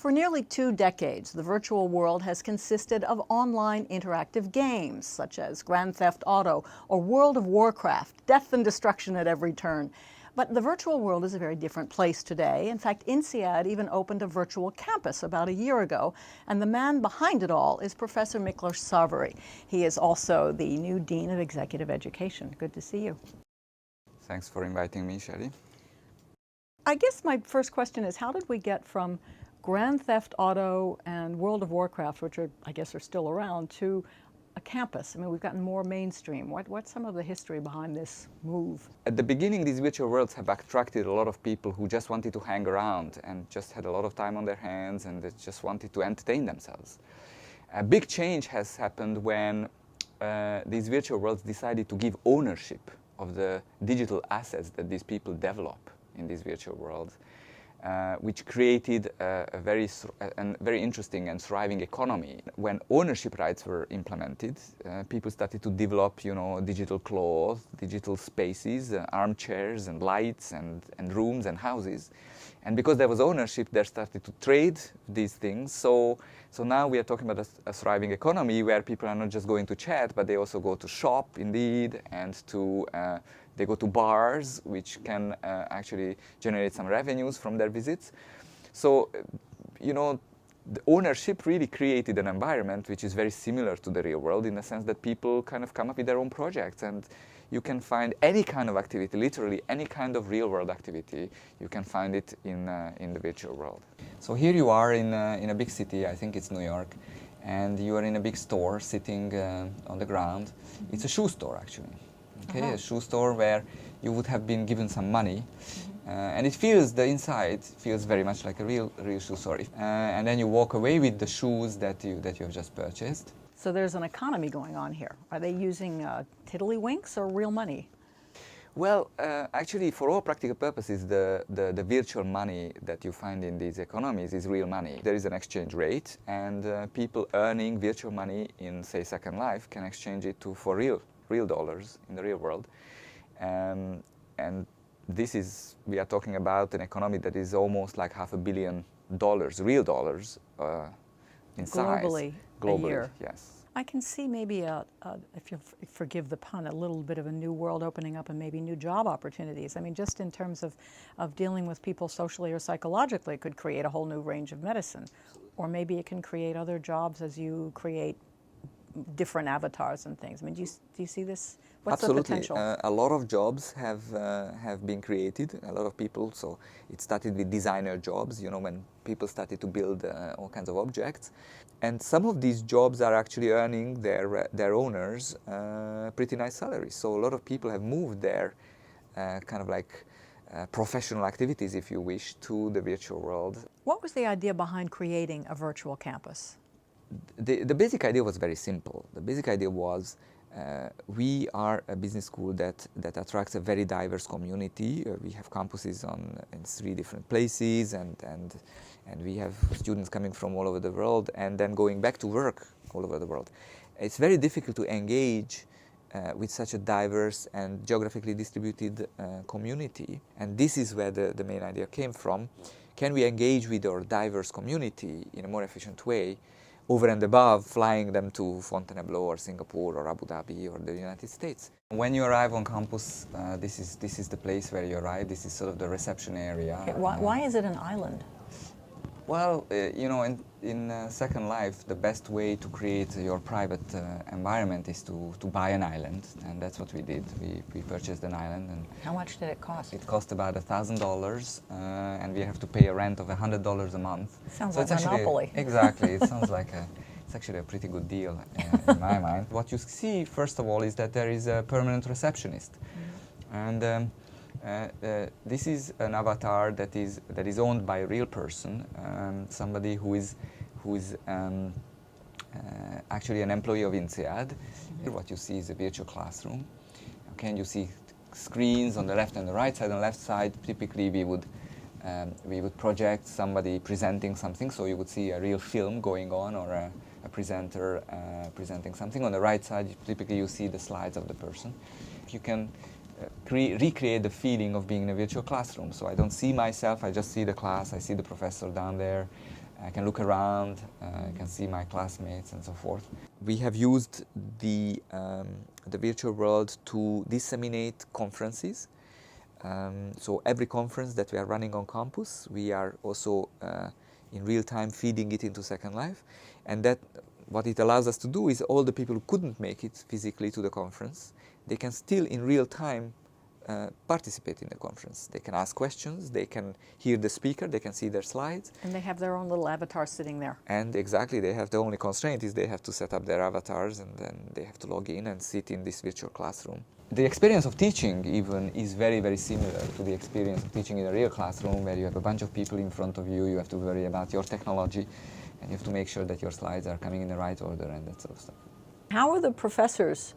For nearly 2 decades, the virtual world has consisted of online interactive games, such as Grand Theft Auto or World of Warcraft, death and destruction at every turn. But the virtual world is a very different place today. In fact, INSEAD even opened a virtual campus about a year ago, and the man behind it all is Professor Miklos Savary. He is also the new Dean of Executive Education. Good to see you. Thanks for inviting me, Sherry. I guess my first question is, how did we get from Grand Theft Auto and World of Warcraft, which I guess are still around, to a campus? I mean, we've gotten more mainstream. What's some of the history behind this move? At the beginning, these virtual worlds have attracted a lot of people who just wanted to hang around and just had a lot of time on their hands and they just wanted to entertain themselves. A big change has happened when these virtual worlds decided to give ownership of the digital assets that these people develop in these virtual worlds, which created a very interesting and thriving economy. When ownership rights were implemented, people started to develop, digital clothes, digital spaces, armchairs and lights and rooms and houses. And because there was ownership, they started to trade these things. So now we are talking about a thriving economy where people are not just going to chat, but they also go to shop, indeed, and they go to bars, which can actually generate some revenues from their visits. So, the ownership really created an environment which is very similar to the real world in the sense that people kind of come up with their own projects, and you can find any kind of activity, literally any kind of real world activity, you can find it in the virtual world. So here you are in a big city, I think it's New York, and you are in a big store sitting on the ground. It's a shoe store, actually. Okay, a shoe store where you would have been given some money, and the inside feels very much like a real shoe store. And then you walk away with the shoes that you have just purchased. So there's an economy going on here. Are they using tiddlywinks or real money? Well, actually, for all practical purposes, the virtual money that you find in these economies is real money. There is an exchange rate, and people earning virtual money in, say, Second Life can exchange it for real dollars in the real world. And we are talking about an economy that is almost like $500 million, real dollars, in size. Globally, a year. Yes. I can see maybe, if you forgive the pun, a little bit of a new world opening up and maybe new job opportunities. I mean, just in terms of dealing with people socially or psychologically, it could create a whole new range of medicine. Or maybe it can create other jobs as you create different avatars and things. I mean, do you see this? What's Absolutely. The potential? A lot of jobs have been created. A lot of people. So it started with designer jobs. When people started to build all kinds of objects, and some of these jobs are actually earning their owners pretty nice salaries. So a lot of people have moved their kind of like professional activities, if you wish, to the virtual world. What was the idea behind creating a virtual campus? The basic idea was very simple. The basic idea was we are a business school that attracts a very diverse community. We have campuses in 3 different places, and we have students coming from all over the world and then going back to work all over the world. It's very difficult to engage with such a diverse and geographically distributed community, and this is where the main idea came from. Can we engage with our diverse community in a more efficient way, over and above flying them to Fontainebleau or Singapore or Abu Dhabi or the United States? When you arrive on campus, this is the place where you arrive. This is sort of the reception area. Okay, why is it an island? Well, in Second Life, the best way to create your private environment is to buy an island, and that's what we did. We purchased an island. And how much did it cost? It cost about $1,000, and we have to pay a rent of $100 a month. Sounds like Monopoly. Exactly. It sounds like it's actually a pretty good deal in my mind. What you see, first of all, is that there is a permanent receptionist, and this is an avatar that is owned by a real person, somebody who is actually an employee of INSEAD. What you see is a virtual classroom. Okay, and you see screens on the left and the right side. On the left side, typically we would project somebody presenting something, so you would see a real film going on, or a presenter presenting something. On the right side, typically you see the slides of the person. You can recreate the feeling of being in a virtual classroom. So I don't see myself, I just see the class, I see the professor down there, I can look around, I can see my classmates and so forth. We have used the virtual world to disseminate conferences. So every conference that we are running on campus, we are also in real time feeding it into Second Life. And that what it allows us to do is all the people who couldn't make it physically to the conference, they can still in real time participate in the conference. They can ask questions, they can hear the speaker, they can see their slides. And they have their own little avatar sitting there. And exactly, they have the only constraint is they have to set up their avatars and then they have to log in and sit in this virtual classroom. The experience of teaching even is very, very similar to the experience of teaching in a real classroom where you have a bunch of people in front of you, you have to worry about your technology, and you have to make sure that your slides are coming in the right order and that sort of stuff. How are the professors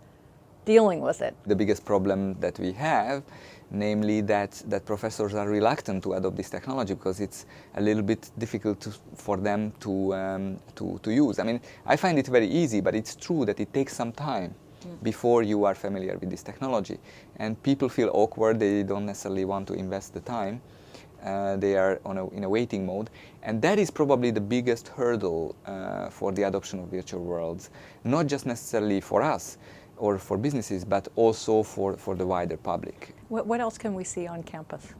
dealing with it? The biggest problem that we have, namely that professors are reluctant to adopt this technology because it's a little bit difficult for them to use. I mean, I find it very easy, but it's true that it takes some time before you are familiar with this technology. And people feel awkward, they don't necessarily want to invest the time. They are in a waiting mode. And that is probably the biggest hurdle for the adoption of virtual worlds, not just necessarily for us, or for businesses, but also for the wider public. What else can we see on campus?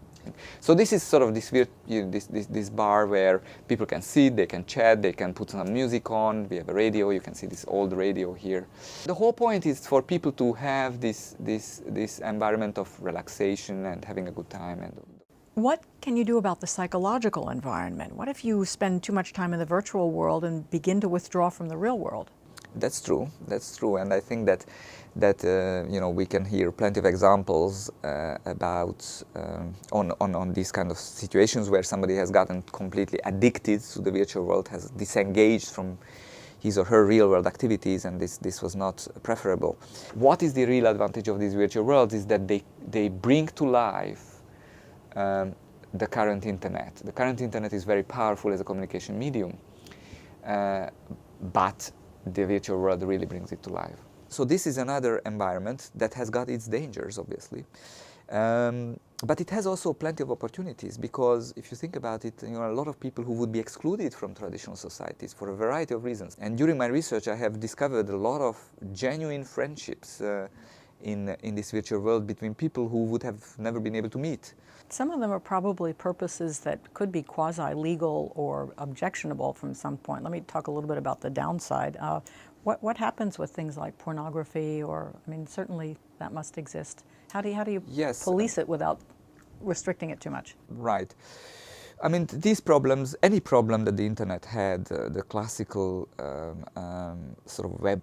So this is sort of this bar where people can sit, they can chat, they can put some music on. We have a radio, you can see this old radio here. The whole point is for people to have this environment of relaxation and having a good time. And what can you do about the psychological environment? What if you spend too much time in the virtual world and begin to withdraw from the real world? That's true, and I think that we can hear plenty of examples about on these kind of situations where somebody has gotten completely addicted to the virtual world, has disengaged from his or her real world activities, and this was not preferable. What is the real advantage of these virtual worlds is that they bring to life the current internet. The current internet is very powerful as a communication medium, but the virtual world really brings it to life. So this is another environment that has got its dangers, obviously. But it has also plenty of opportunities, because if you think about it, a lot of people who would be excluded from traditional societies for a variety of reasons. And during my research, I have discovered a lot of genuine friendships in this virtual world between people who would have never been able to meet. Some of them are probably purposes that could be quasi-legal or objectionable from some point. Let me talk a little bit about the downside. What happens with things like pornography, or, I mean, certainly that must exist. How do you Yes. police it without restricting it too much? Right. I mean, these problems, any problem that the internet had, the classical sort of web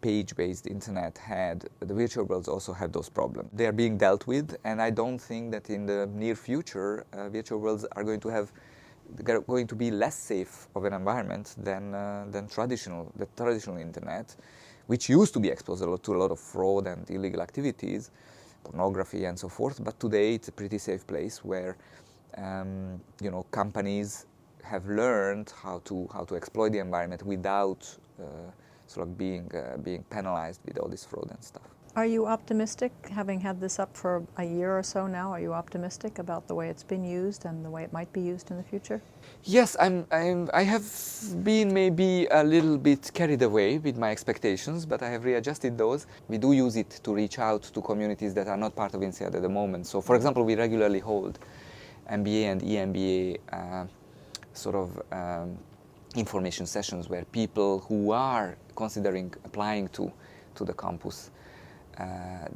page-based internet had, the virtual worlds also have those problems. They are being dealt with, and I don't think that in the near future, virtual worlds are going to be less safe of an environment than the traditional internet, which used to be exposed to a lot of fraud and illegal activities, pornography and so forth. But today it's a pretty safe place where companies have learned how to exploit the environment without sort of being penalized with all this fraud and stuff. Are you optimistic, having had this up for a year or so now, are you optimistic about the way it's been used and the way it might be used in the future? Yes, I have been maybe a little bit carried away with my expectations, but I have readjusted those. We do use it to reach out to communities that are not part of INSEAD at the moment. So, for example, we regularly hold MBA and EMBA information sessions where people who are considering applying to the campus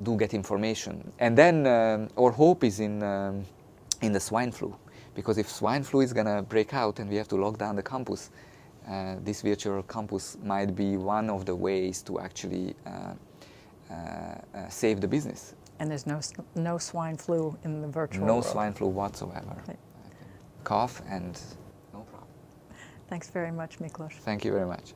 do get information. And then our hope is in the swine flu, because if swine flu is going to break out and we have to lock down the campus, this virtual campus might be one of the ways to actually save the business. And there's no swine flu in the virtual No world? swine flu whatsoever. Right. Cough and no problem. Thanks very much, Miklos. Thank you very much.